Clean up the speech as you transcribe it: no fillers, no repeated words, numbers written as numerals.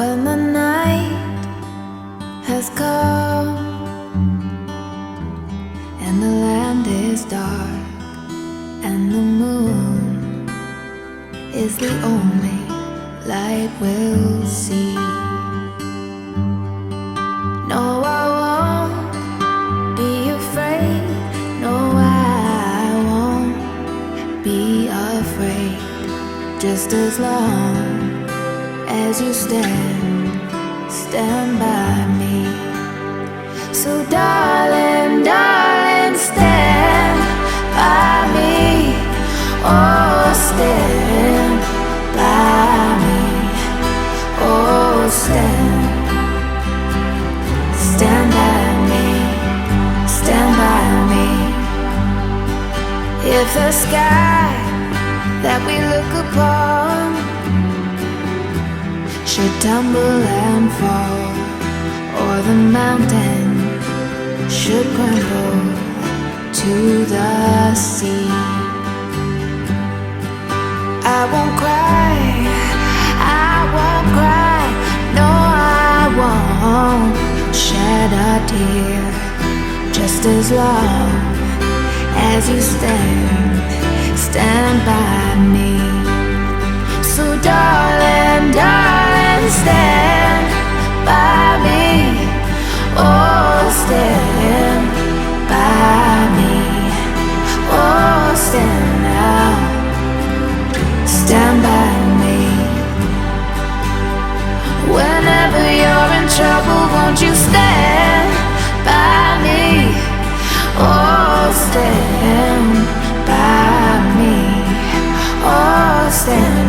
When the night has come and the land is dark and the moon is the only light we'll see. No, I won't be afraid. No, I won't be afraid. Just as long as you stand by me. So darling, darling, stand by me. Oh, stand by me. Oh, stand by me. Stand by me. If the sky that we look upon should tumble and fall, or the mountain should crumble to the sea, I won't cry, I won't cry. No, I won't shed a tear. Just as long as you stand by me. So darling, darling, stand by me. Oh, stand by me. Oh, stand now. Stand by me. Whenever you're in trouble, won't you stand by me? Oh, stand by me. Oh, stand